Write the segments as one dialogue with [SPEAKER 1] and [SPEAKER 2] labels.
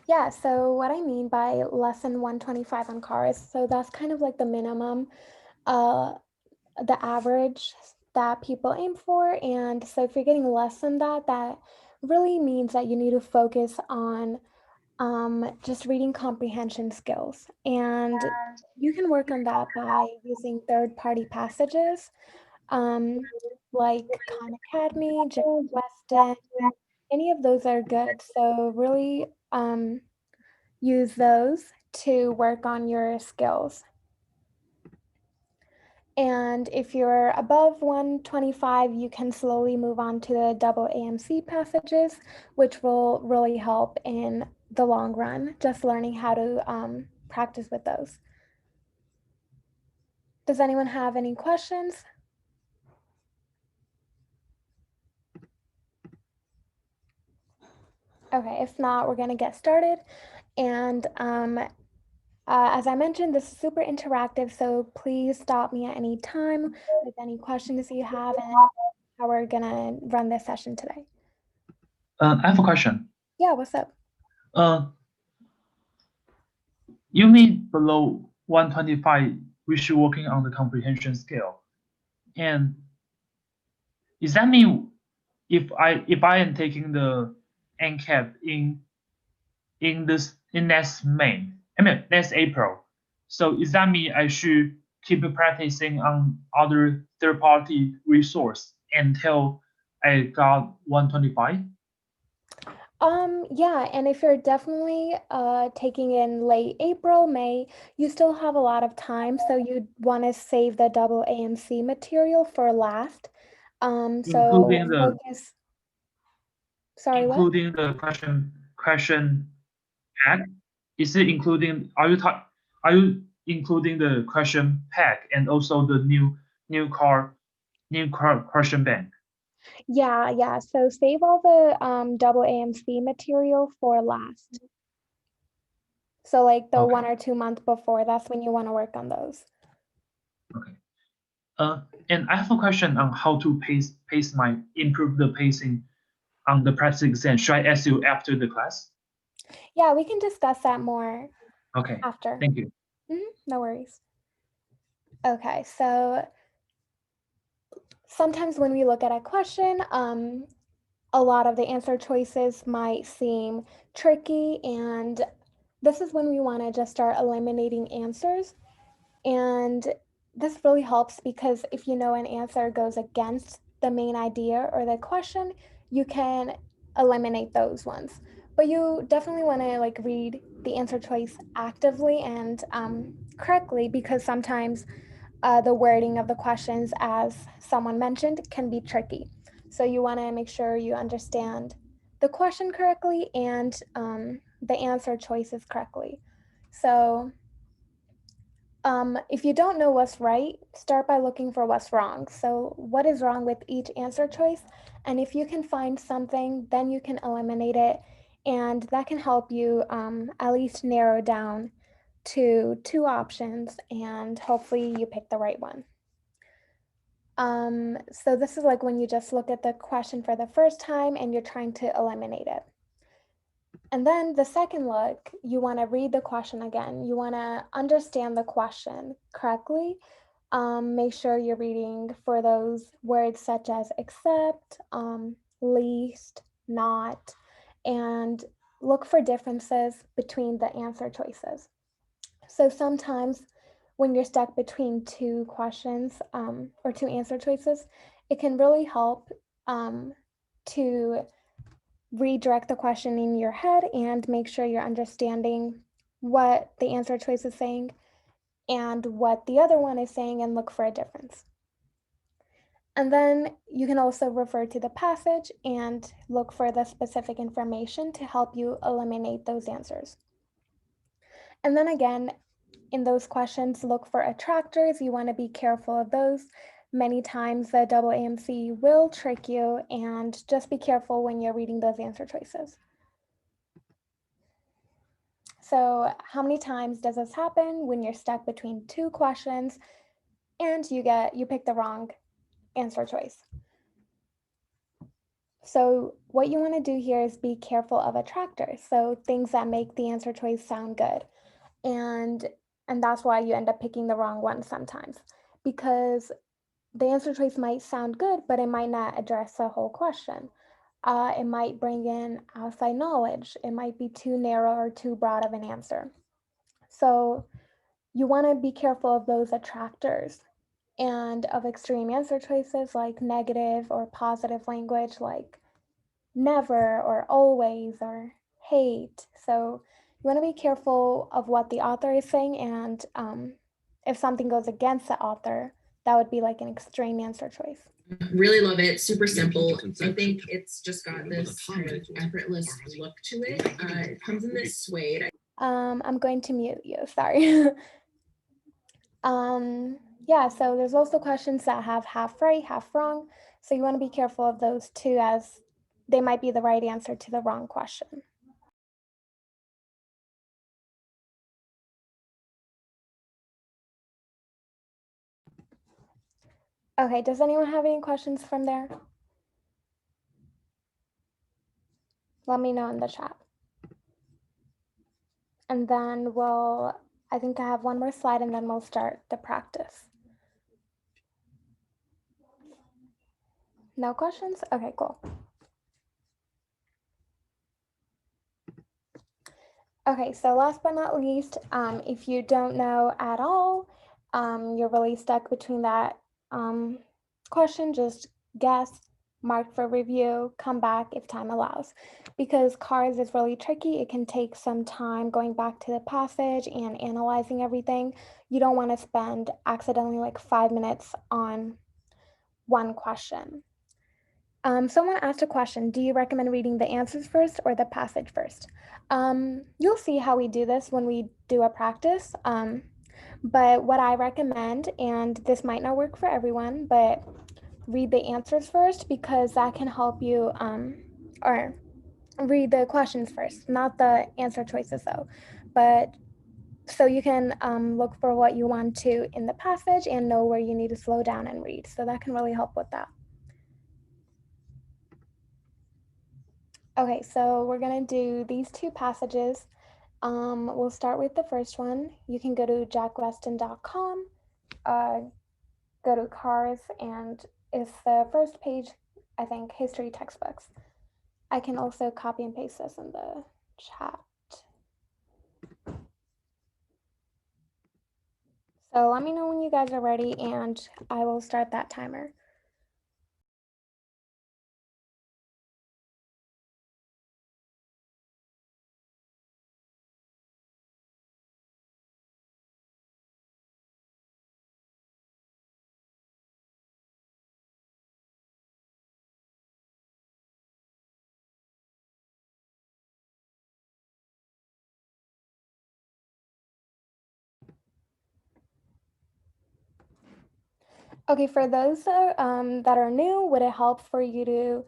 [SPEAKER 1] Yeah, so what I mean by less than 125 on cars, so that's kind of like the minimum, uh, the average that people aim for. And so if you're getting less than that, that really means that you need to focus on just reading comprehension skills. And you can work on that by using third-party passages, um, like Khan Academy, James Weston, any of those are good. So really use those to work on your skills. And if you're above 125, you can slowly move on to the double AMC passages, which will really help in the long run, just learning how to practice with those. Does anyone have any questions? Okay, if not, we're going to get started. And as I mentioned, this is super interactive, so please stop me at any time with any questions you have and how we're going to run this session today.
[SPEAKER 2] I have a question.
[SPEAKER 1] Yeah, what's up?
[SPEAKER 2] You mean below 125, we should working on the comprehension scale. And does that mean if I am taking the NCAP in next May, I mean next April, so does that mean I should keep practicing on other third-party resource until I got 125?
[SPEAKER 1] Yeah, and if you're definitely taking in late April, May, you still have a lot of time, so you'd want to save the double AMC material for last. So
[SPEAKER 2] Including the
[SPEAKER 1] focus. Sorry, what?
[SPEAKER 2] including the question pack? Is it including? Are you including the question pack and also the new car question bank?
[SPEAKER 1] Yeah. So save all the double AMC material for last. So like the
[SPEAKER 2] Okay.
[SPEAKER 1] 1 or 2 months before, that's when you want to work on those.
[SPEAKER 2] Okay. And I have a question on how to pace my improve the pacing on the practice exam. Should I ask you after the class?
[SPEAKER 1] Yeah, we can discuss that more
[SPEAKER 2] Okay.
[SPEAKER 1] after.
[SPEAKER 2] Thank you.
[SPEAKER 1] No worries. Okay, so sometimes when we look at a question, a lot of the answer choices might seem tricky, and this is when we want to just start eliminating answers. And this really helps because if you know an answer goes against the main idea or the question, you can eliminate those ones. But you definitely want to like read the answer choice actively and correctly, because sometimes the wording of the questions, as someone mentioned, can be tricky. So you want to make sure you understand the question correctly and the answer choices correctly. So if you don't know what's right, start by looking for what's wrong. So what is wrong with each answer choice? And if you can find something, then you can eliminate it. And that can help you at least narrow down to 2 options, and hopefully you pick the right one. So this is like when you just look at the question for the first time and you're trying to eliminate it. And then the second look, you want to read the question again. You want to understand the question correctly. Make sure you're reading for those words such as except, least, not, and look for differences between the answer choices. So sometimes when you're stuck between 2 questions or 2 answer choices, it can really help to redirect the question in your head and make sure you're understanding what the answer choice is saying and what the other one is saying, and look for a difference. And then you can also refer to the passage and look for the specific information to help you eliminate those answers. And then again, in those questions, look for attractors. You want to be careful of those. Many times the double AMC will trick you, and just be careful when you're reading those answer choices. So how many times does this happen when you're stuck between 2 questions and you pick the wrong answer choice? So what you want to do here is be careful of attractors, so things that make the answer choice sound good. And that's why you end up picking the wrong one sometimes, because the answer choice might sound good, but it might not address the whole question. It might bring in outside knowledge. It might be too narrow or too broad of an answer. So you want to be careful of those attractors and of extreme answer choices like negative or positive language like never or always or hate. So you want to be careful of what the author is saying, and if something goes against the author, that would be like an extreme answer choice.
[SPEAKER 3] Really love it. Super simple. I think it's just got this kind of effortless look to it. It comes in this suede.
[SPEAKER 1] I'm going to mute you. Sorry. Yeah, so there's also questions that have half right, half wrong. So you want to be careful of those too, as they might be the right answer to the wrong question. Okay, does anyone have any questions from there? Let me know in the chat. And then I think I have one more slide and then we'll start the practice. No questions? Okay, cool. Okay, so last but not least, if you don't know at all, you're really stuck between that question, just guess, mark for review, come back if time allows. Because cars is really tricky, it can take some time going back to the passage and analyzing everything. You don't want to spend accidentally like 5 minutes on one question. Someone asked a question, do you recommend reading the answers first or the passage first? You'll see how we do this when we do a practice. But what I recommend, and this might not work for everyone, but read the answers first, because that can help you, or read the questions first, not the answer choices though. But so you can look for what you want to in the passage and know where you need to slow down and read. So that can really help with that. Okay, so we're gonna do these two passages. We'll start with the first one. You can go to jackweston.com, go to cars, and it's the first page, I think, history textbooks. I can also copy and paste this in the chat. So let me know when you guys are ready and I will start that timer. Okay, for those that are new, would it help for you to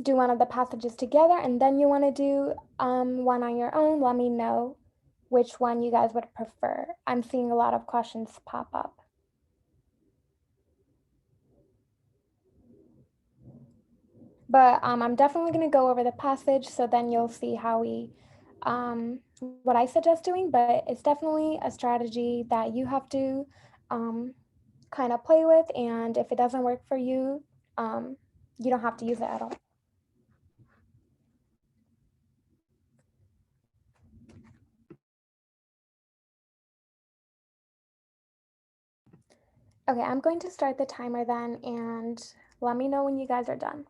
[SPEAKER 1] do one of the passages together and then you want to do one on your own? Let me know which one you guys would prefer. I'm seeing a lot of questions pop up. But I'm definitely going to go over the passage, so then you'll see how what I suggest doing, but it's definitely a strategy that you have to kind of play with, and if it doesn't work for you, you don't have to use it at all. Okay, I'm going to start the timer then, and let me know when you guys are done.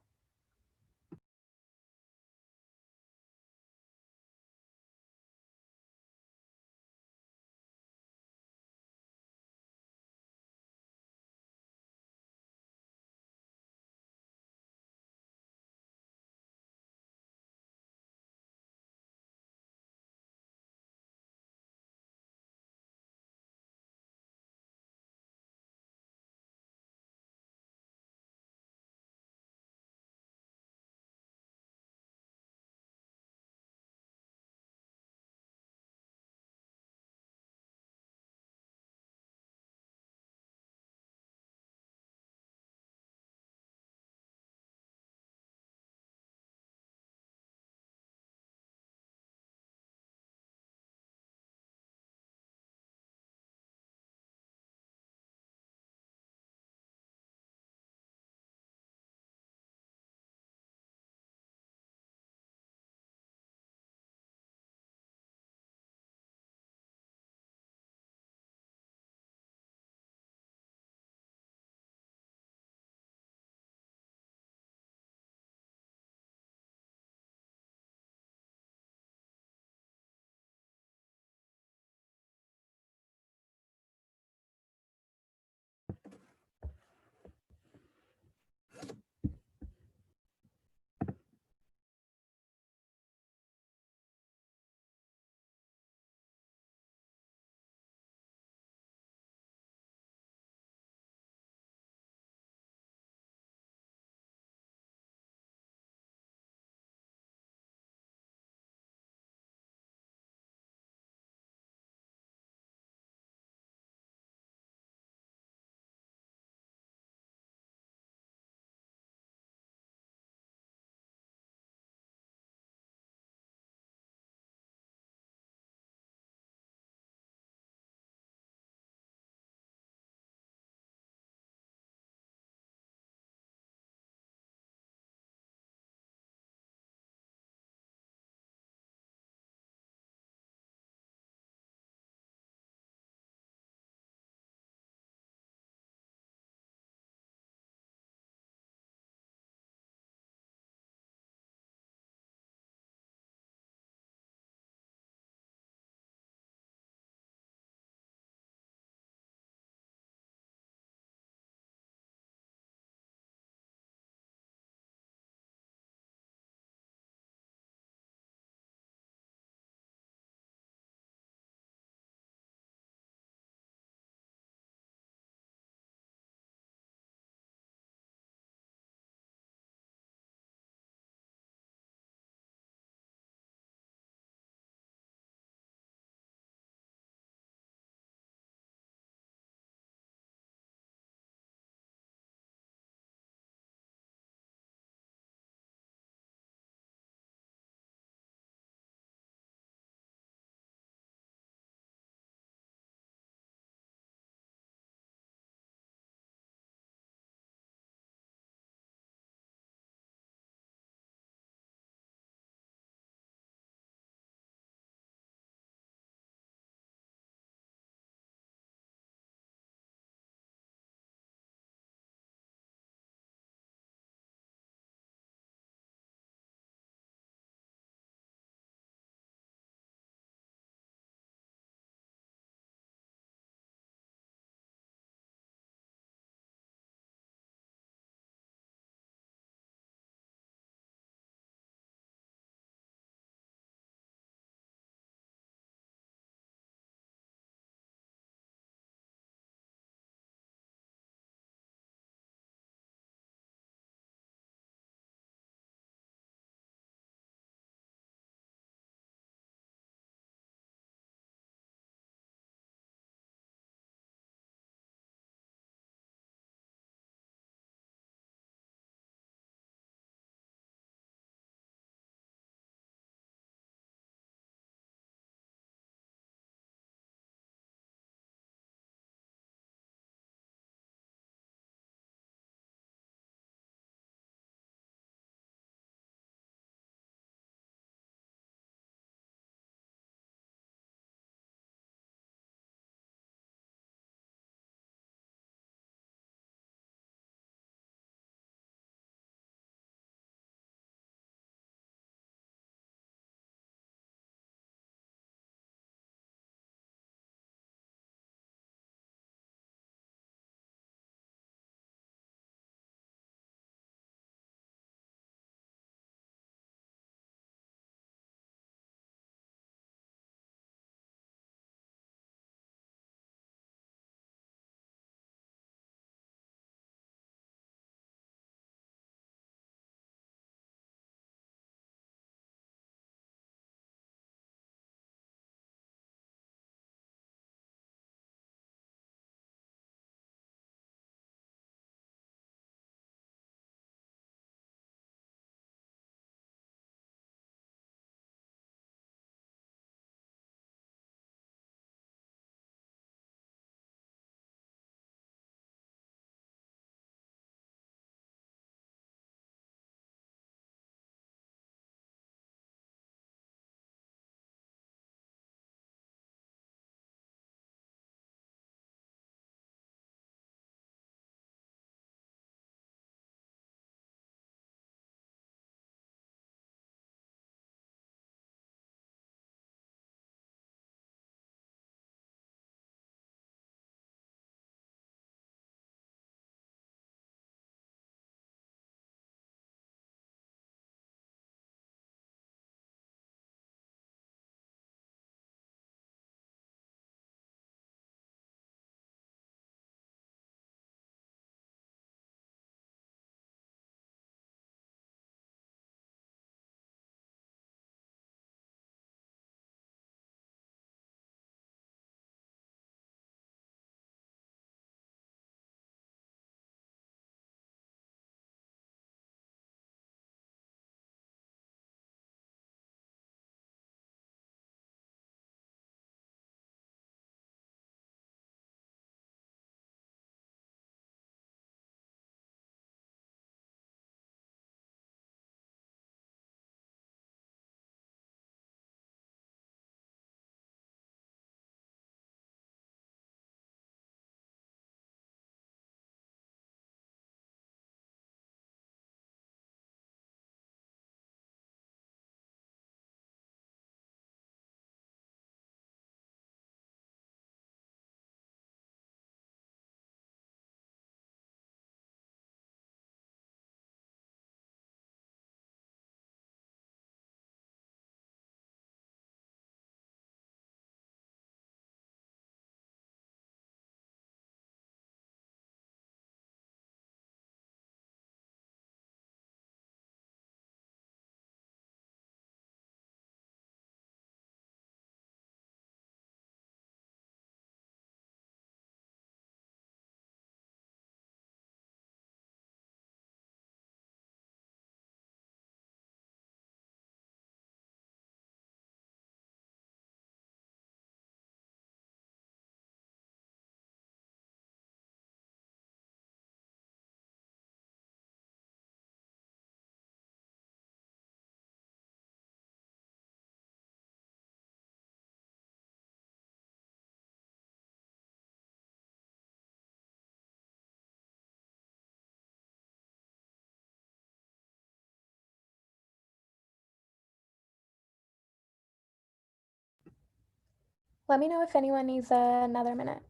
[SPEAKER 1] Let me know if anyone needs another minute.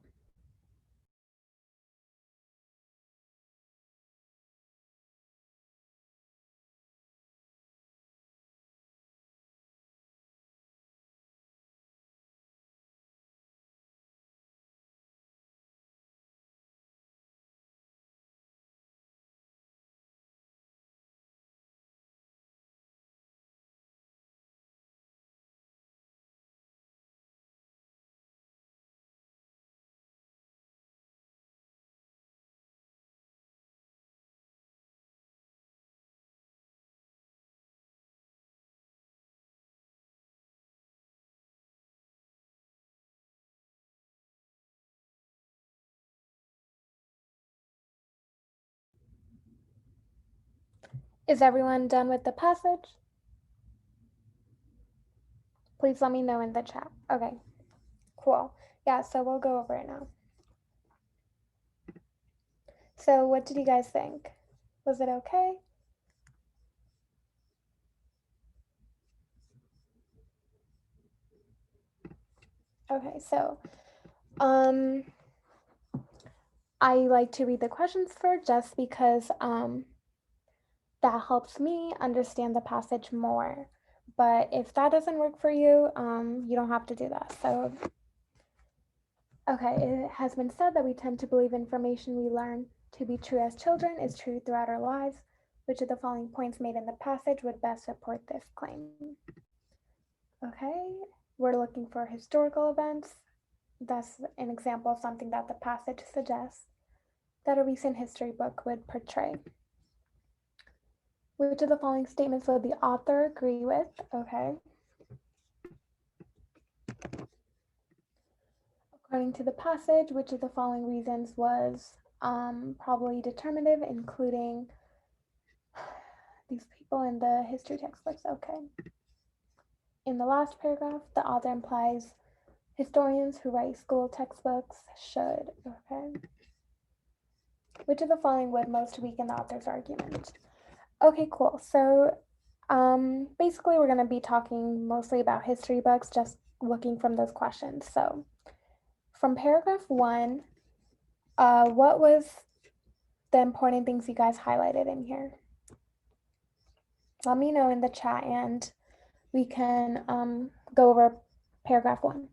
[SPEAKER 1] Is everyone done with the passage? Please let me know in the chat. Okay, cool. Yeah, so we'll go over it now. So what did you guys think? Was it okay? Okay, so I like to read the questions first just because that helps me understand the passage more. But if that doesn't work for you, you don't have to do that. So, okay, it has been said that we tend to believe information we learn to be true as children is true throughout our lives. Which of the following points made in the passage would best support this claim? Okay, we're looking for historical events. That's an example of something that the passage suggests that a recent history book would portray. Which of the following statements would the author agree with? Okay. According to the passage, which of the following reasons was probably determinative, including these people in the history textbooks? Okay. In the last paragraph, the author implies historians who write school textbooks should. Okay. Which of the following would most weaken the author's argument? Okay, cool. So basically, we're going to be talking mostly about history books, just looking from those questions. So from paragraph 1, what was the important things you guys highlighted in here? Let me know in the chat and we can go over paragraph 1.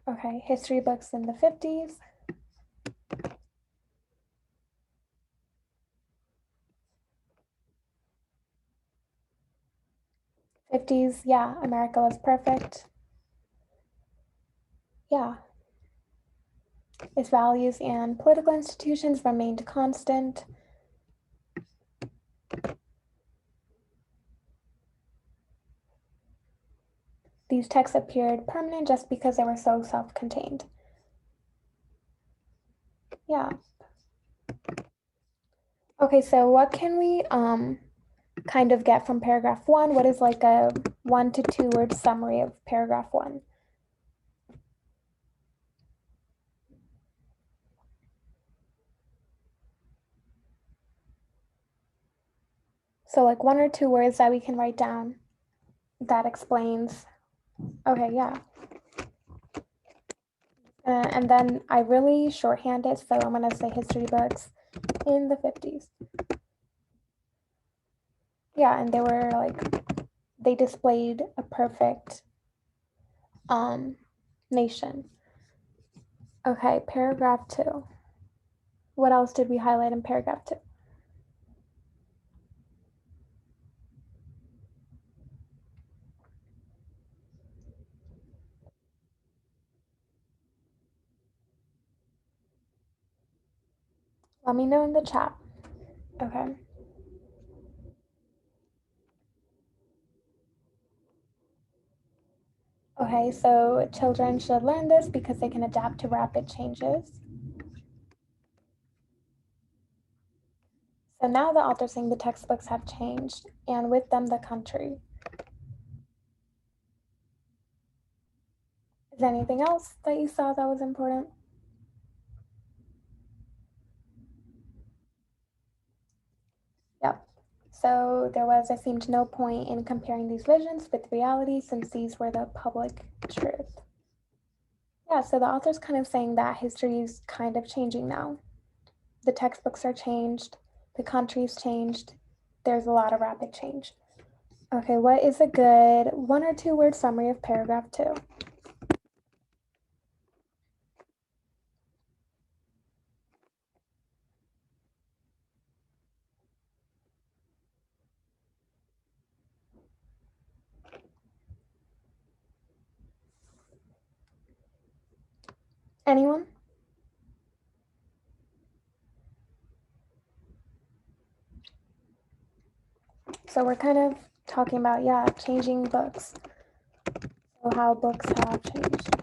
[SPEAKER 1] Okay, history books in the 50s. '50s, yeah, America was perfect. Yeah. Its values and political institutions remained constant. These texts appeared permanent just because they were so self-contained. Yeah. Okay, so what can we kind of get from paragraph 1? What is like a 1 to 2 word summary of paragraph 1? So like 1 or 2 words that we can write down that explains. Okay, yeah. And then I really shorthand it, so I'm gonna say history books in the 50s. Yeah, and they were like, they displayed a perfect nation. Okay, paragraph 2. What else did we highlight in paragraph 2? Let me know in the chat. Okay. Okay, so children should learn this because they can adapt to rapid changes. So now the author's saying the textbooks have changed, and with them the country. Is there anything else that you saw that was important? Yep. So there seemed no point in comparing these visions with reality since these were the public truth. Yeah, so the author's kind of saying that history is kind of changing now. The textbooks are changed, the country's changed, there's a lot of rapid change. Okay, what is a good 1 or 2 word summary of paragraph 2? Anyone? So we're kind of talking about, yeah, changing books. So how books have changed.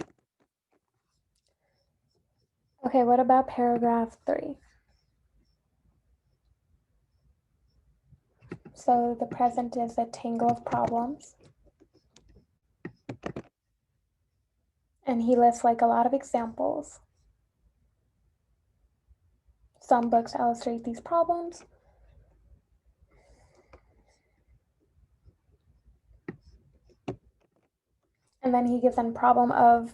[SPEAKER 1] Okay, what about paragraph 3? So the present is a tangle of problems. And he lists like a lot of examples. Some books illustrate these problems. And then he gives them problem of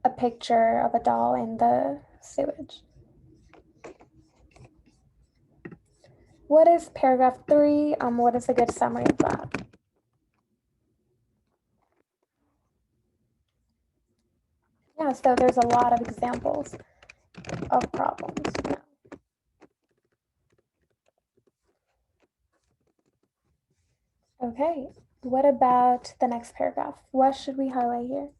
[SPEAKER 1] a picture of a doll in the sewage. What is paragraph 3? What is a good summary of that? Yeah, so there's a lot of examples of problems. Okay, what about the next paragraph? What should we highlight here?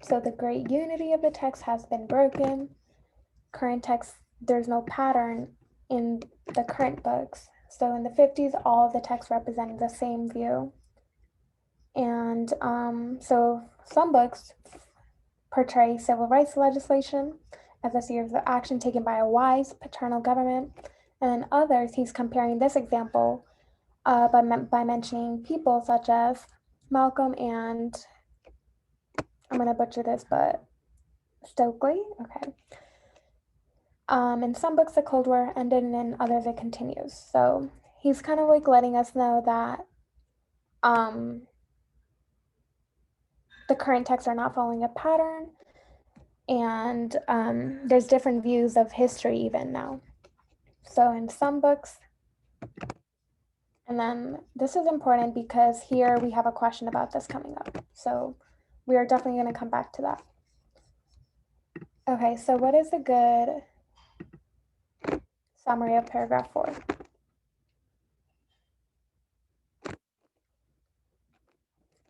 [SPEAKER 1] So the great unity of the text has been broken. Current text, there's no pattern in the current books. So in the 50s, all of the texts represented the same view. And so some books portray civil rights legislation as a series of action taken by a wise paternal government. And in others, he's comparing this example by mentioning people such as Malcolm and, I'm going to butcher this, but Stokely. Okay. In some books, the Cold War ended, and in others, it continues. So he's kind of like letting us know that the current texts are not following a pattern, and there's different views of history even now. So in some books, and then this is important because here we have a question about this coming up. So we are definitely going to come back to that. Okay, so what is a good summary of paragraph 4?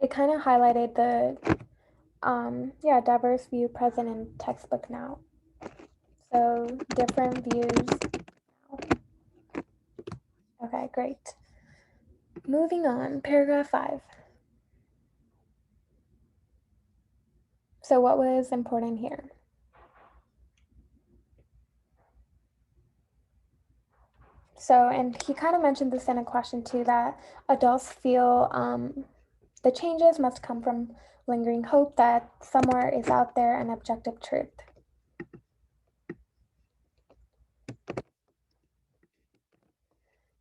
[SPEAKER 1] It kind of highlighted the diverse view present in textbook now. So different views now. Okay, great. Moving on, paragraph 5. So what was important here? So, and he kind of mentioned this in a question too, that adults feel the changes must come from lingering hope that somewhere is out there an objective truth.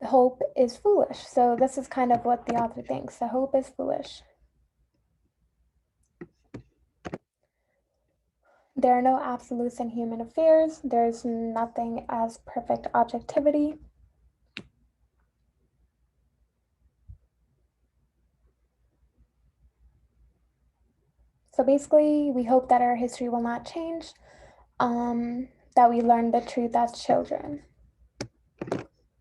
[SPEAKER 1] The hope is foolish. So this is kind of what the author thinks. The hope is foolish. There are no absolutes in human affairs. There's nothing as perfect objectivity. So basically, we hope that our history will not change, that we learn the truth as children.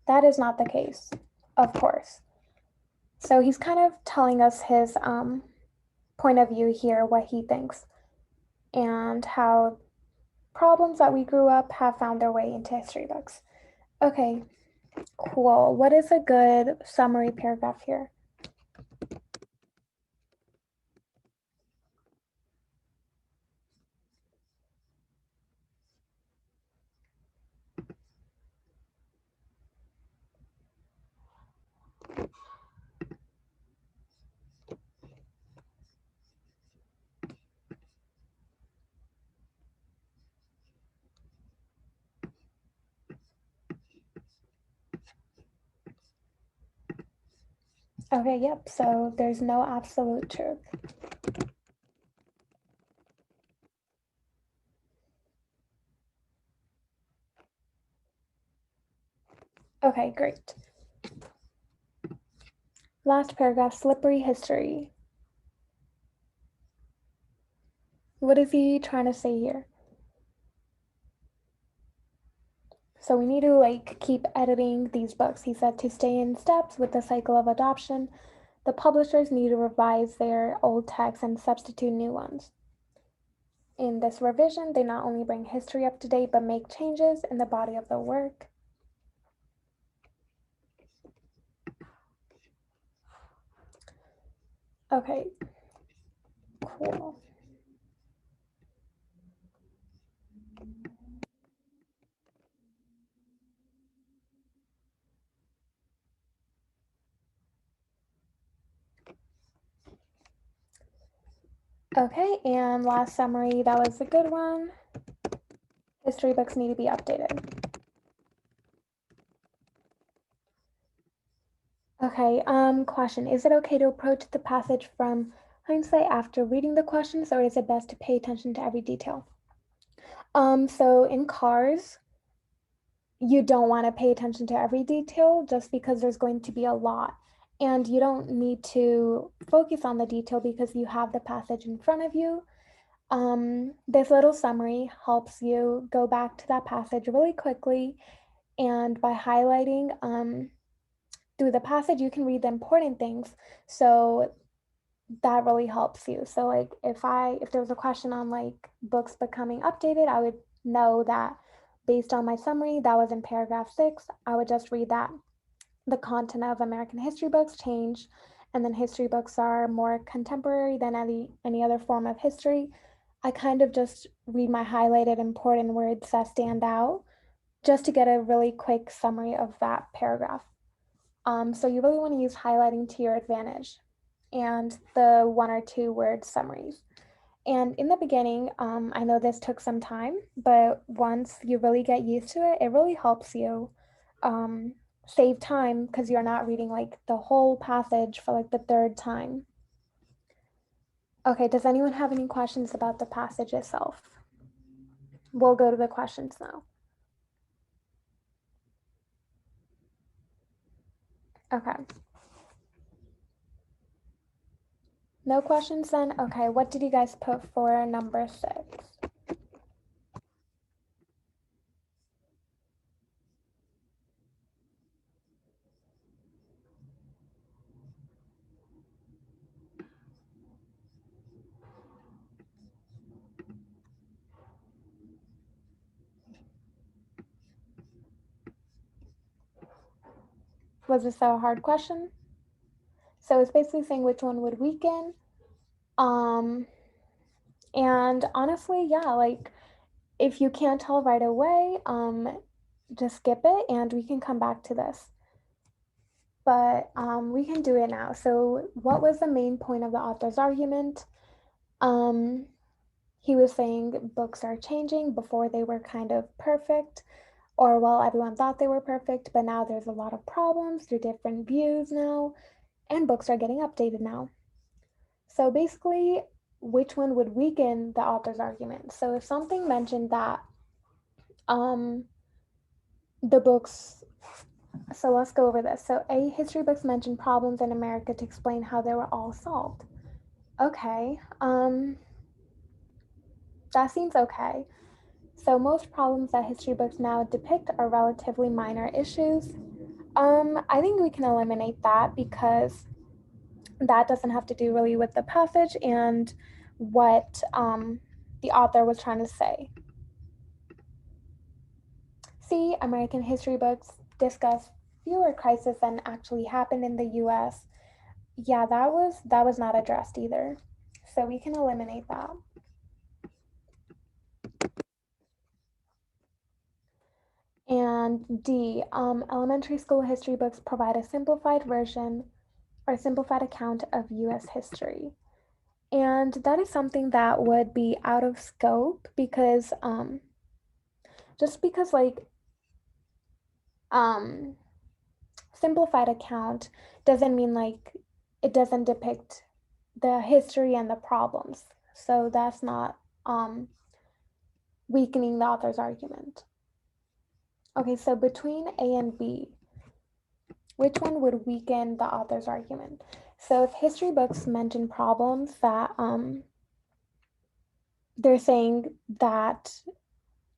[SPEAKER 1] That is not the case, of course. So he's kind of telling us his point of view here, what he thinks, and how problems that we grew up have found their way into history books. Okay, cool. What is a good summary paragraph here? Okay, yep, so there's no absolute truth. Okay, great. Last paragraph, slippery history. What is he trying to say here? So we need to keep editing these books. He said to stay in steps with the cycle of adoption, the publishers need to revise their old texts and substitute new ones. In this revision, they not only bring history up to date, but make changes in the body of the work. Okay, cool. Okay, and last summary, that was a good one. History books need to be updated. Okay, question. Is it okay to approach the passage from hindsight after reading the questions, or is it best to pay attention to every detail? So in Cars, you don't want to pay attention to every detail just because there's going to be a lot. And you don't need to focus on the detail because you have the passage in front of you. This little summary helps you go back to that passage really quickly. And by highlighting through the passage, you can read the important things. So that really helps you. So like if there was a question on like books becoming updated, I would know that based on my summary that was in paragraph 6. I would just read that the content of American history books change, and then history books are more contemporary than any other form of history. I kind of just read my highlighted important words that stand out just to get a really quick summary of that paragraph. So you really want to use highlighting to your advantage and the 1 or 2 word summaries. And in the beginning, I know this took some time, but once you really get used to it, it really helps you save time because you're not reading like the whole passage for like the 3rd time. Okay, does anyone have any questions about the passage itself? We'll go to the questions now. Okay. No questions then? Okay, what did you guys put for number 6? Was this a hard question? So it's basically saying which one would weaken. And honestly, yeah, like if you can't tell right away, just skip it and we can come back to this. But we can do it now. So what was the main point of the author's argument? He was saying books are changing. Before they were kind of perfect, or well, everyone thought they were perfect, but now there's a lot of problems, there are different views now, and books are getting updated now. So basically, which one would weaken the author's argument? So if something mentioned that the books, so let's go over this. So A, history books mention problems in America to explain how they were all solved. Okay, that seems okay. So most problems that history books now depict are relatively minor issues. I think we can eliminate that because that doesn't have to do really with the passage and what the author was trying to say. C, American history books discuss fewer crises than actually happened in the US. Yeah, that was not addressed either. So we can eliminate that. And D, elementary school history books provide a simplified version or a simplified account of US history. And that is something that would be out of scope because just because like simplified account doesn't mean like it doesn't depict the history and the problems. So that's not weakening the author's argument. Okay, so between A and B, which one would weaken the author's argument? So if history books mention problems that they're saying that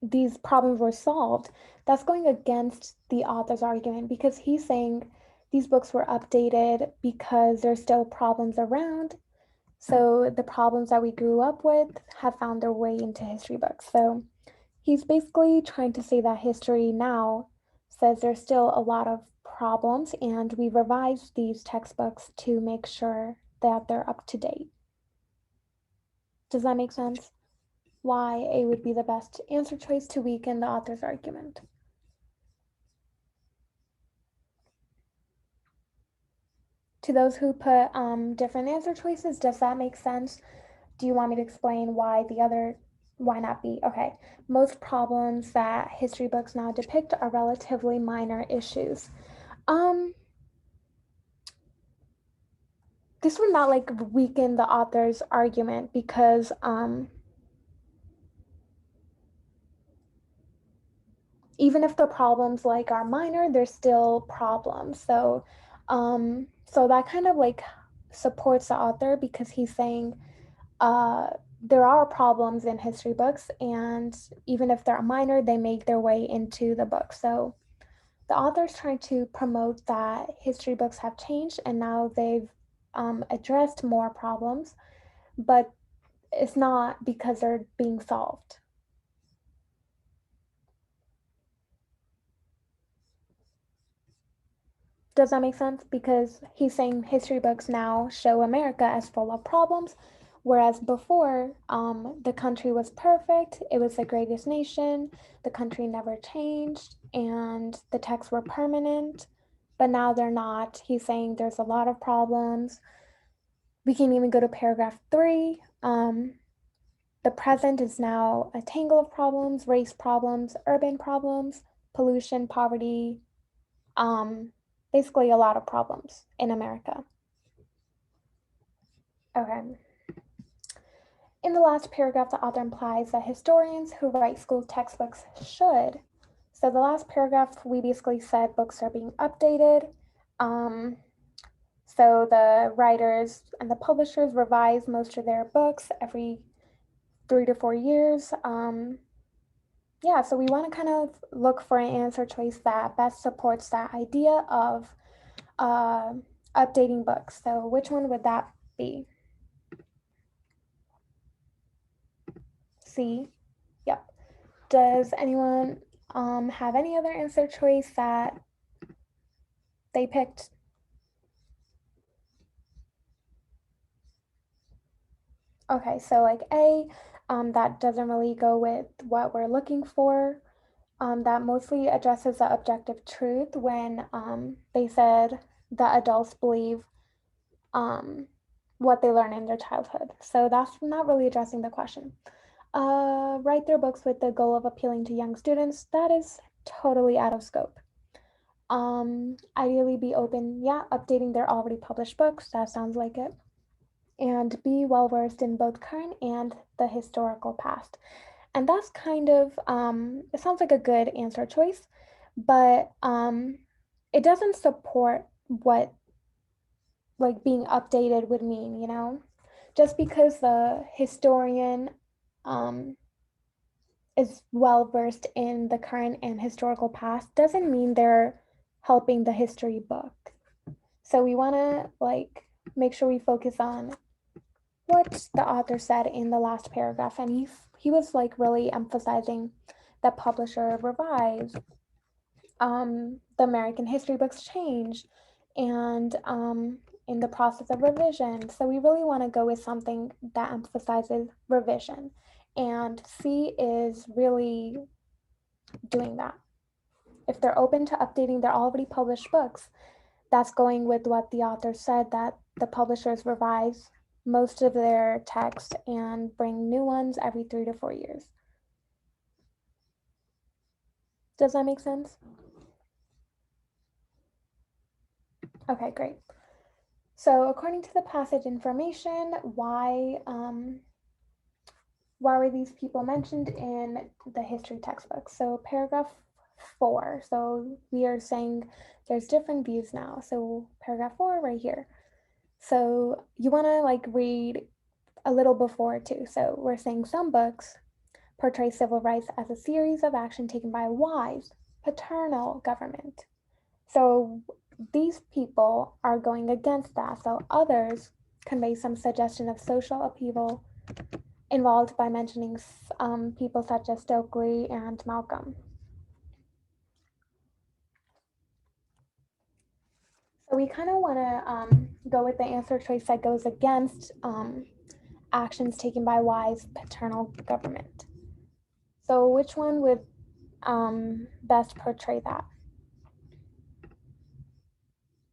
[SPEAKER 1] these problems were solved, that's going against the author's argument because he's saying these books were updated because there's still problems around. So the problems that we grew up with have found their way into history books. So he's basically trying to say that history now says there's still a lot of problems and we revised these textbooks to make sure that they're up to date. Does that make sense? Why A would be the best answer choice to weaken the author's argument. To those who put different answer choices, does that make sense? Do you want me to explain why not B? Okay. Most problems that history books now depict are relatively minor issues. This would not like weaken the author's argument because even if the problems like are minor, they're still problems. So that kind of like supports the author because he's saying there are problems in history books, and even if they're minor, they make their way into the book. So the author's trying to promote that history books have changed and now they've addressed more problems, but it's not because they're being solved. Does that make sense? Because he's saying history books now show America as full of problems, whereas before, the country was perfect, it was the greatest nation, the country never changed, and the texts were permanent, but now they're not. He's saying there's a lot of problems. We can even go to paragraph 3. The present is now a tangle of problems, race problems, urban problems, pollution, poverty, basically a lot of problems in America. Okay. In the last paragraph, the author implies that historians who write school textbooks should. So the last paragraph, we basically said books are being updated. So the writers and the publishers revise most of their books every 3 to 4 years. Yeah, so we want to kind of look for an answer choice that best supports that idea of updating books. So which one would that be? C. Yep. Does anyone have any other answer choice that they picked? Okay, so like A, that doesn't really go with what we're looking for. That mostly addresses the objective truth when they said that adults believe what they learn in their childhood. So that's not really addressing the question. Write their books with the goal of appealing to young students. That is totally out of scope. Ideally be open, yeah, updating their already published books. That sounds like it. And be well versed in both current and the historical past. And that's kind of, it sounds like a good answer choice, but it doesn't support what like being updated would mean, you know? Just because the historian is well versed in the current and historical past doesn't mean they're helping the history book. So we want to like make sure we focus on what the author said in the last paragraph, and he was like really emphasizing that publisher revise, the American history books change, and in the process of revision. So we really want to go with something that emphasizes revision, and C is really doing that. If they're open to updating their already published books, that's going with what the author said, that the publishers revise most of their text and bring new ones every 3 to 4 years. Does that make sense? Okay, great. So according to the passage information, why were these people mentioned in the history textbook? So paragraph 4. So we are saying there's different views now. So paragraph 4 right here. So you want to like read a little before too. So we're saying some books portray civil rights as a series of action taken by a wise, paternal government. So these people are going against that. So others convey some suggestion of social upheaval involved by mentioning people such as Stokely and Malcolm. So we kind of want to go with the answer choice that goes against actions taken by wise paternal government. So which one would best portray that?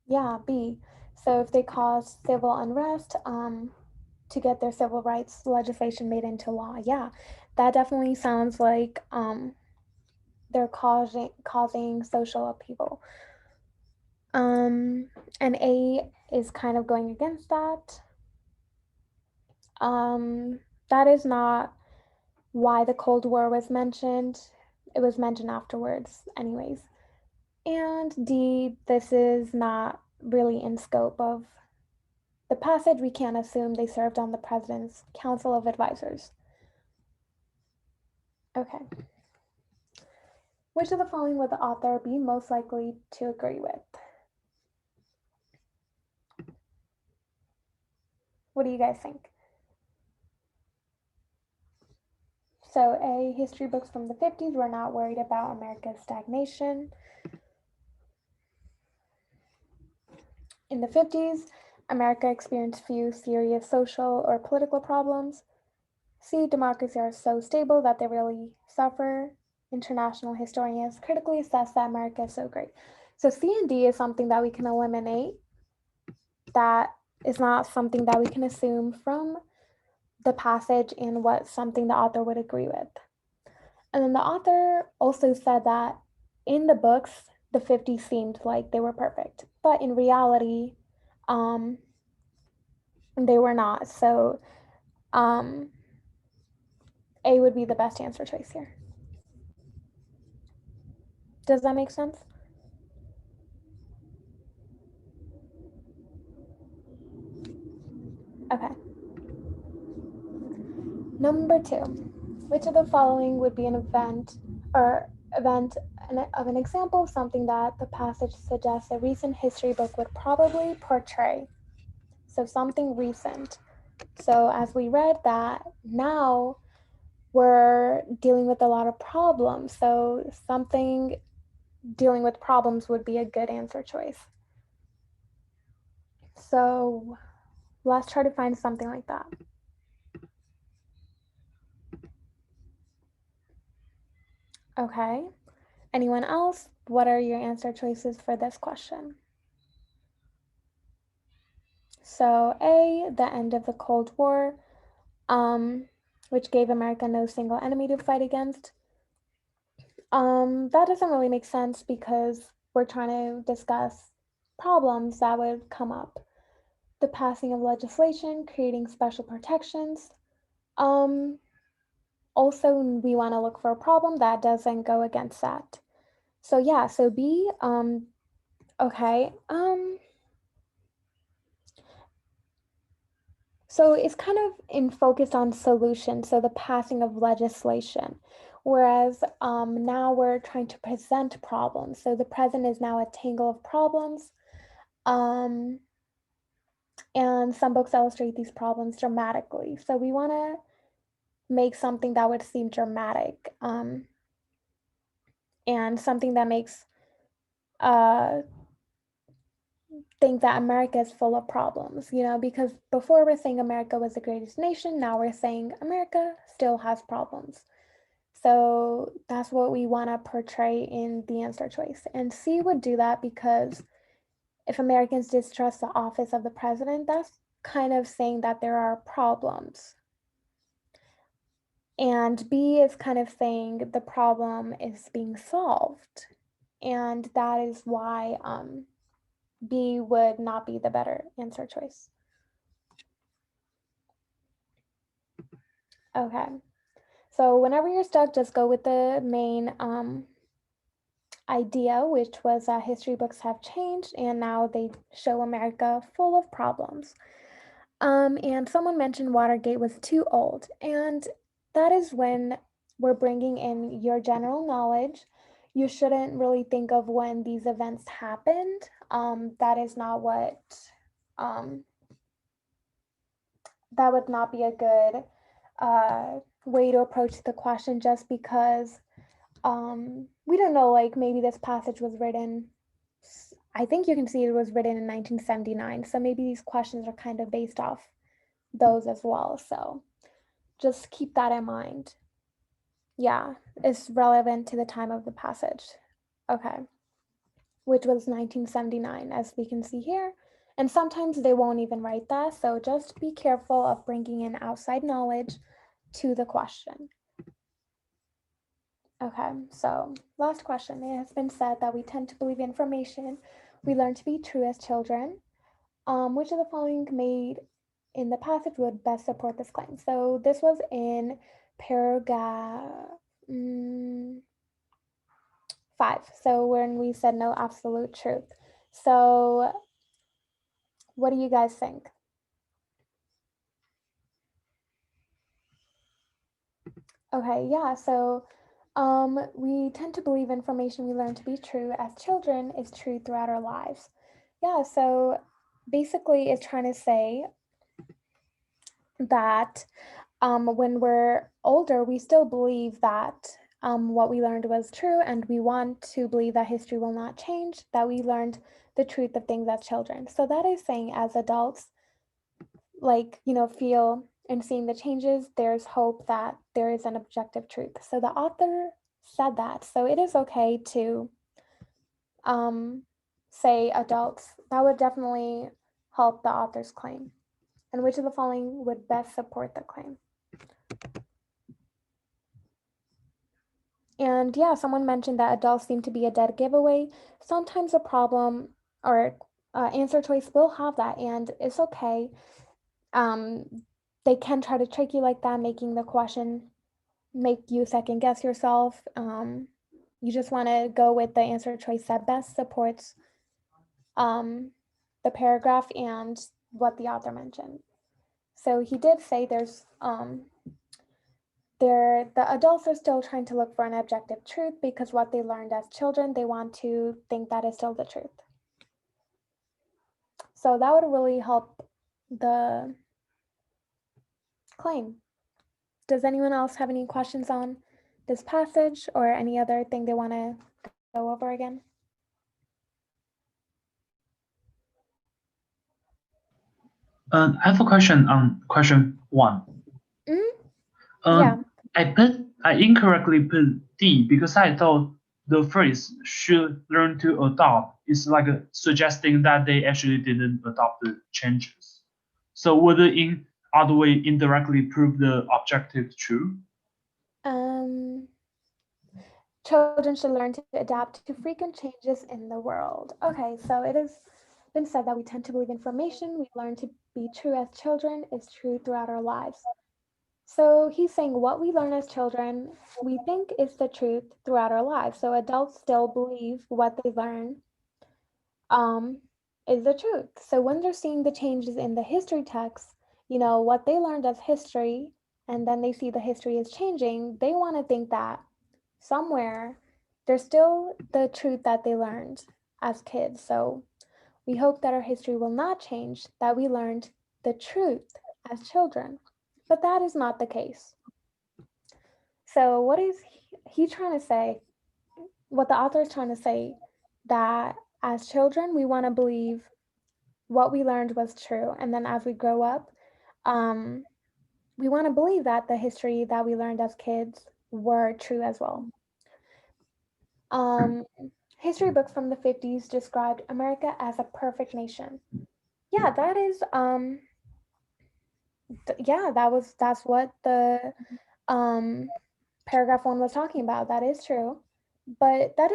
[SPEAKER 1] Yeah, B. So if they cause civil unrest to get their civil rights legislation made into law, yeah, that definitely sounds like they're causing social upheaval. And A is kind of going against that. That is not why the Cold War was mentioned. It was mentioned afterwards, anyways. And D, this is not really in scope of the passage. We can't assume they served on the president's council of advisors. Okay. Which of the following would the author be most likely to agree with? What do you guys think? So A, history books from the 50s were not worried about America's stagnation. In the 50s, America experienced few serious social or political problems. C, democracies are so stable that they really suffer. International historians critically assess that America is so great. So C and D is something that we can eliminate. That is not something that we can assume from the passage and what something the author would agree with. And then the author also said that in the books, the 50s seemed like they were perfect, but in reality, they were not. So A would be the best answer choice here. Does that make sense? Okay. Number 2, which of the following would be an event of an example of something that the passage suggests a recent history book would probably portray? So something recent. So as we read that, now we're dealing with a lot of problems. So something dealing with problems would be a good answer choice. So let's try to find something like that. Okay. Anyone else? What are your answer choices for this question? So A, the end of the Cold War, which gave America no single enemy to fight against. That doesn't really make sense because we're trying to discuss problems that would come up. The passing of legislation, creating special protections. Also, we want to look for a problem that doesn't go against that. So yeah, so B, okay. So it's kind of in focused on solution, so the passing of legislation. Whereas now we're trying to present problems. So the present is now a tangle of problems. And some books illustrate these problems dramatically. So we want to make something that would seem dramatic and something that makes think that America is full of problems, because before we're saying America was the greatest nation, now we're saying America still has problems. So that's what we want to portray in the answer choice. And C would do that because if Americans distrust the office of the president, that's kind of saying that there are problems. And B is kind of saying the problem is being solved. And that is why B would not be the better answer choice. Okay, so whenever you're stuck, just go with the main idea, which was that history books have changed and now they show America full of problems. And someone mentioned Watergate was too old, and that is when we're bringing in your general knowledge. You shouldn't really think of when these events happened. That is not what, that would not be a good way to approach the question, just because we don't know, like maybe this passage was written, I think you can see it was written in 1979. So maybe these questions are kind of based off those as well. So just keep that in mind. Yeah, it's relevant to the time of the passage. Okay, which was 1979, as we can see here. And sometimes they won't even write that. So just be careful of bringing in outside knowledge to the question. Okay, so last question. It has been said that we tend to believe information we learn to be true as children. Which of the following made in the passage would best support this claim? So this was in paragraph 5. So when we said no absolute truth. So what do you guys think? Okay, yeah, so we tend to believe information we learn to be true as children is true throughout our lives. Yeah, so basically it's trying to say that when we're older, we still believe that what we learned was true, and we want to believe that history will not change, that we learned the truth of things as children. So that is saying as adults, like, feel and seeing the changes, there's hope that there is an objective truth. So the author said that. So it is okay to say adults. That would definitely help the author's claim. And which of the following would best support the claim? And yeah, someone mentioned that adults seem to be a dead giveaway. Sometimes a problem or answer choice will have that, and it's okay. They can try to trick you like that, making the question make you second guess yourself. You just want to go with the answer choice that best supports the paragraph and what the author mentioned. So he did say the adults are still trying to look for an objective truth because what they learned as children, they want to think that is still the truth. So that would really help the claim. Does anyone else have any questions on this passage or any other thing they want to go over again?
[SPEAKER 2] I have a question on question 1.
[SPEAKER 1] Yeah.
[SPEAKER 2] I incorrectly put D because I thought the phrase should learn to adopt is like suggesting that they actually didn't adopt the changes. So would it in other way indirectly prove the objective true?
[SPEAKER 1] Children should learn to adapt to frequent changes in the world. Okay, so it has been said that we tend to believe information we learn to be true as children is true throughout our lives. So he's saying what we learn as children, we think is the truth throughout our lives. So adults still believe what they learn is the truth. So when they're seeing the changes in the history text, what they learned as history, and then they see the history is changing, they want to think that somewhere there's still the truth that they learned as kids. So we hope that our history will not change, that we learned the truth as children. But that is not the case. So what is he trying to say? What the author is trying to say, that as children, we want to believe what we learned was true. And then as we grow up, we want to believe that the history that we learned as kids were true as well. History books from the 50s described America as a perfect nation. Yeah, that is that's what the paragraph 1 was talking about. That is true. But that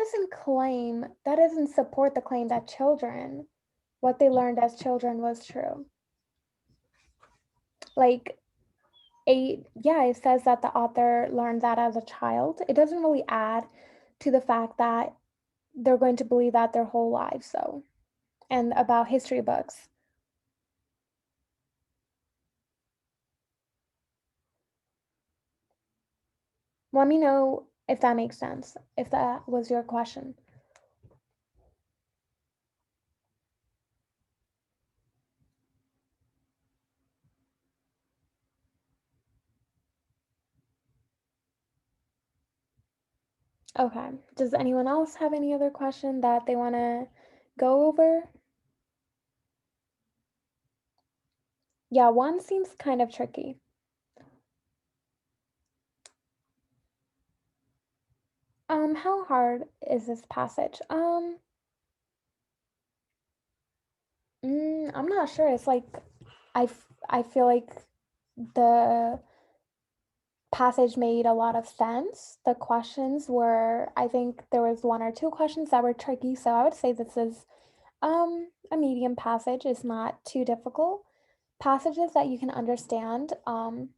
[SPEAKER 1] doesn't support the claim that children what they learned as children was true. Like it says that the author learned that as a child. It doesn't really add to the fact that they're going to believe that their whole lives, so, and about history books. Let me know if that makes sense, if that was your question. Okay, does anyone else have any other question that they want to go over? Yeah, one seems kind of tricky. How hard is this passage? I'm not sure. It's like I feel like the passage made a lot of sense. The questions were, I think there was one or two questions that were tricky, so I would say this is a medium passage. It's not too difficult. Passages that you can understand are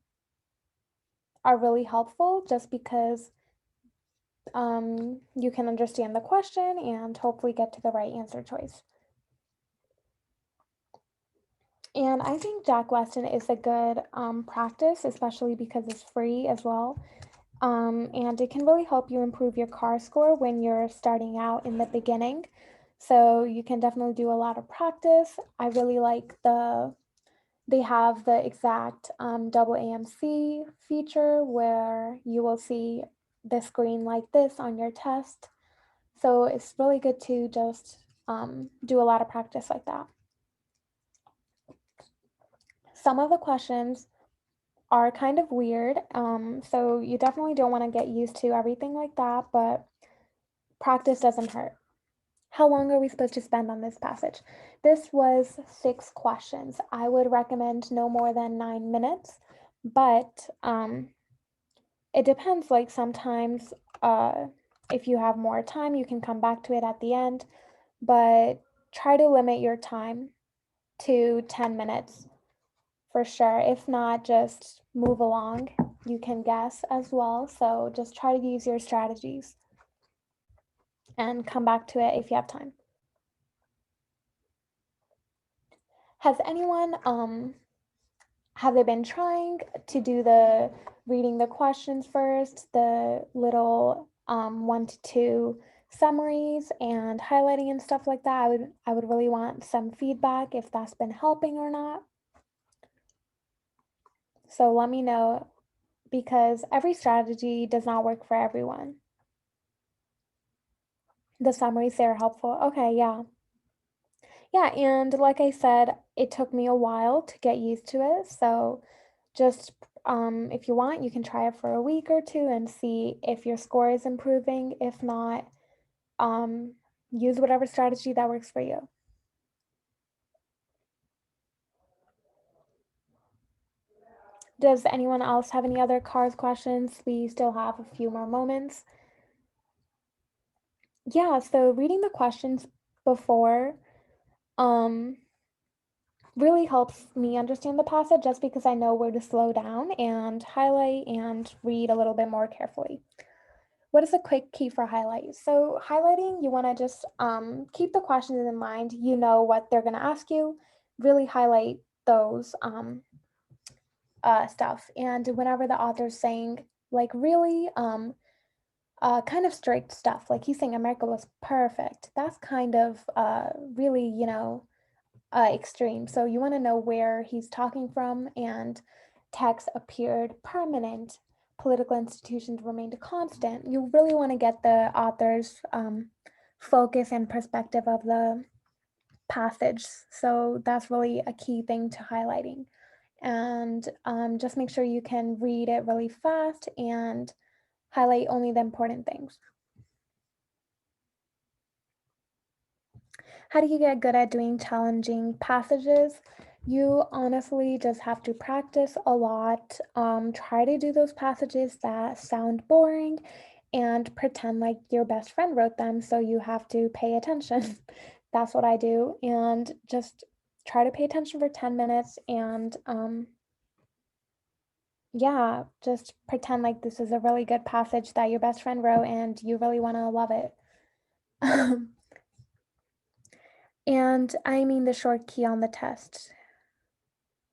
[SPEAKER 1] really helpful just because you can understand the question and hopefully get to the right answer choice. And I think Jack Weston is a good practice, especially because it's free as well. And it can really help you improve your CAR score when you're starting out in the beginning. So you can definitely do a lot of practice. I really like they have the exact double AMC feature where you will see the screen like this on your test. So it's really good to just do a lot of practice like that. Some of the questions are kind of weird, so you definitely don't want to get used to everything like that, but practice doesn't hurt. How long are we supposed to spend on this passage? This was 6 questions. I would recommend no more than 9 minutes, but it depends. Like sometimes if you have more time, you can come back to it at the end, but try to limit your time to 10 minutes for sure. If not, just move along. You can guess as well. So just try to use your strategies and come back to it if you have time. Has anyone, have they been trying to do the reading the questions first, the little 1 to 2 summaries and highlighting and stuff like that? I would really want some feedback if that's been helping or not. So let me know, because every strategy does not work for everyone. The summaries there are helpful. Okay, yeah. Yeah, and like I said, it took me a while to get used to it. So just if you want, you can try it for a week or two and see if your score is improving. If not, use whatever strategy that works for you. Does anyone else have any other cars questions? We still have a few more moments. Yeah, so reading the questions before really helps me understand the passage just because I know where to slow down and highlight and read a little bit more carefully. What is a quick key for highlight? So highlighting, you want to just keep the questions in mind. You know what they're going to ask you. Really highlight those stuff. And whenever the author's saying like really kind of strict stuff, like he's saying America was perfect, that's kind of really, extreme. So you want to know where he's talking from, and text appeared permanent, political institutions remained constant. You really want to get the author's focus and perspective of the passage. So that's really a key thing to highlighting. And just make sure you can read it really fast and highlight only the important things. How do you get good at doing challenging passages? You honestly just have to practice a lot. Try to do those passages that sound boring and pretend like your best friend wrote them, so you have to pay attention. that's what I do, and just try to pay attention for 10 minutes and yeah, just pretend like this is a really good passage that your best friend wrote and you really want to love it. And I mean the short key on the test.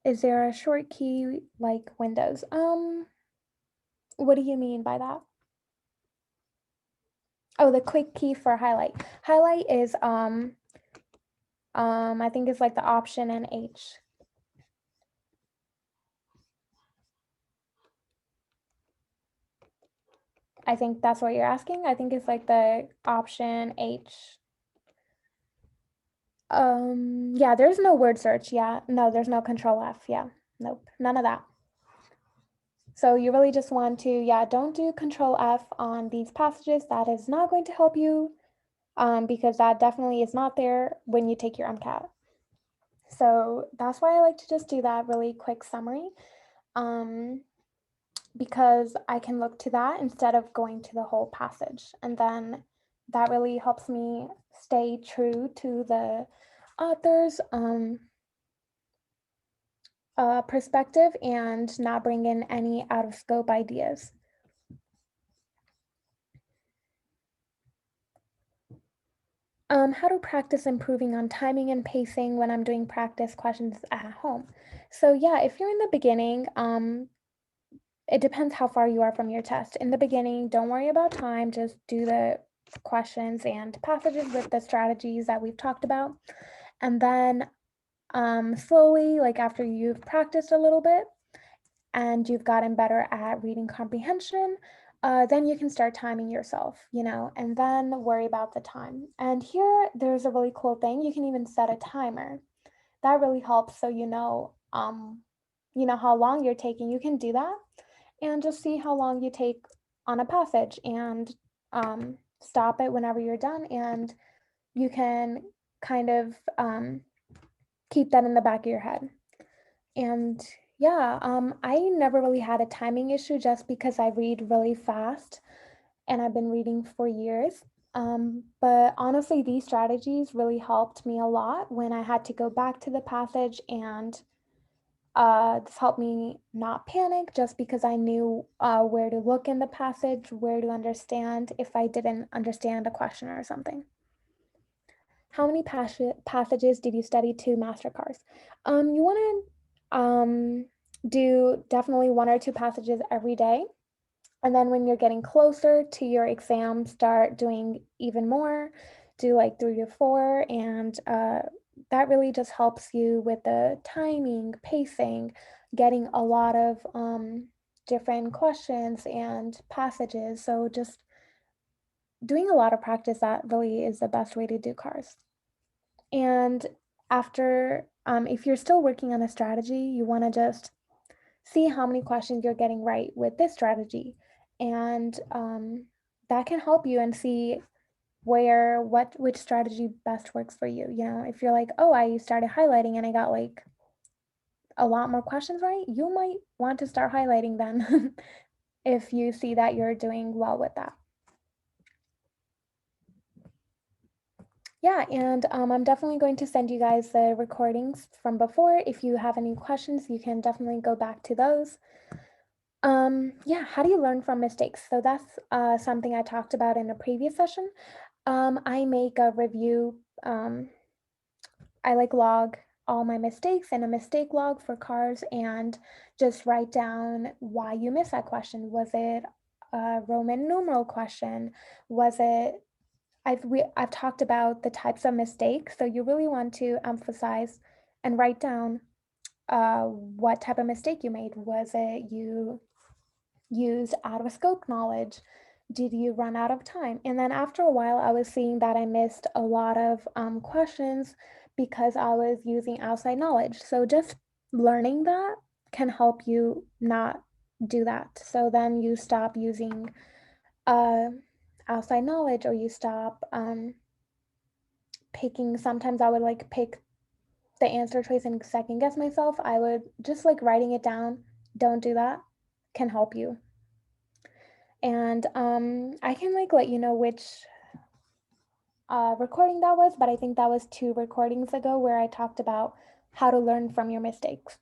[SPEAKER 1] Is there a short key like Windows? What do you mean by that? Oh, the quick key for highlight. Highlight is I think it's like the Option and H. I think that's what you're asking. I think it's like the Option H. Yeah, there's no word search. Yeah, no, there's no Control F. Yeah, nope, none of that. So you really just want to, yeah, don't do Control F on these passages. That is not going to help you because that definitely is not there when you take your MCAT. So that's why I like to just do that really quick summary because I can look to that instead of going to the whole passage. And then that really helps me stay true to the author's perspective and not bring in any out of scope ideas. How to practice improving on timing and pacing when I'm doing practice questions at home. So yeah, if you're in the beginning, it depends how far you are from your test. In the beginning, don't worry about time, just do the questions and passages with the strategies that we've talked about. And then slowly, like after you've practiced a little bit and you've gotten better at reading comprehension, then you can start timing yourself, and then worry about the time. And here, there's a really cool thing. You can even set a timer. That really helps so you know how long you're taking. You can do that and just see how long you take on a passage and stop it whenever you're done. And you can kind of keep that in the back of your head. And yeah, I never really had a timing issue just because I read really fast and I've been reading for years. But honestly, these strategies really helped me a lot when I had to go back to the passage, and this helped me not panic just because I knew where to look in the passage, where to understand if I didn't understand a question or something. How many passages did you study to master cars? You want to do definitely 1 or 2 passages every day. And then when you're getting closer to your exam, start doing even more, do like 3 to 4. And that really just helps you with the timing, pacing, getting a lot of different questions and passages. So just doing a lot of practice, that really is the best way to do cars. And after, if you're still working on a strategy, you want to just see how many questions you're getting right with this strategy. And that can help you and see which strategy best works for you. If you're like, oh, I started highlighting and I got like a lot more questions right, you might want to start highlighting then if you see that you're doing well with that. Yeah, and I'm definitely going to send you guys the recordings from before. If you have any questions, you can definitely go back to those. Yeah, how do you learn from mistakes? So that's something I talked about in a previous session. I make a review. I like log all my mistakes in a mistake log for cars and just write down why you missed that question. Was it a Roman numeral question? Was it I've talked about the types of mistakes, so you really want to emphasize and write down what type of mistake you made. Was it you used out of scope knowledge? Did you run out of time? And then after a while, I was seeing that I missed a lot of questions because I was using outside knowledge. So just learning that can help you not do that. So then you stop using outside knowledge, or you stop picking. Sometimes I would like pick the answer choice and second guess myself. I would just like writing it down. Don't do that. Can help you. And I can like let you know which recording that was, but I think that was 2 recordings ago where I talked about how to learn from your mistakes.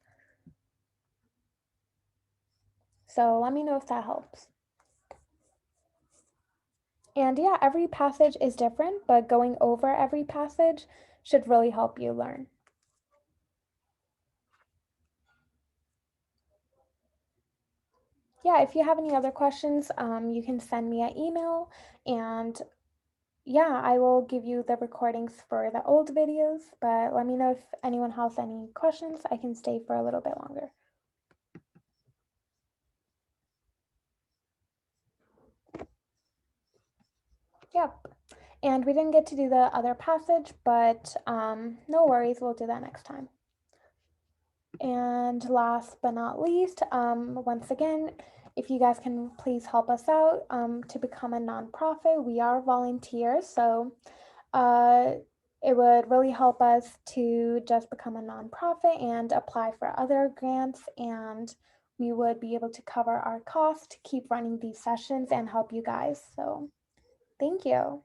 [SPEAKER 1] So let me know if that helps. And yeah, every passage is different, but going over every passage should really help you learn. Yeah, if you have any other questions, you can send me an email, and yeah, I will give you the recordings for the old videos, but let me know if anyone has any questions. I can stay for a little bit longer. Yep. And we didn't get to do the other passage, but no worries, we'll do that next time. And last but not least, once again, if you guys can please help us out to become a nonprofit. We are volunteers, so it would really help us to just become a nonprofit and apply for other grants, and we would be able to cover our costs to keep running these sessions and help you guys. So thank you.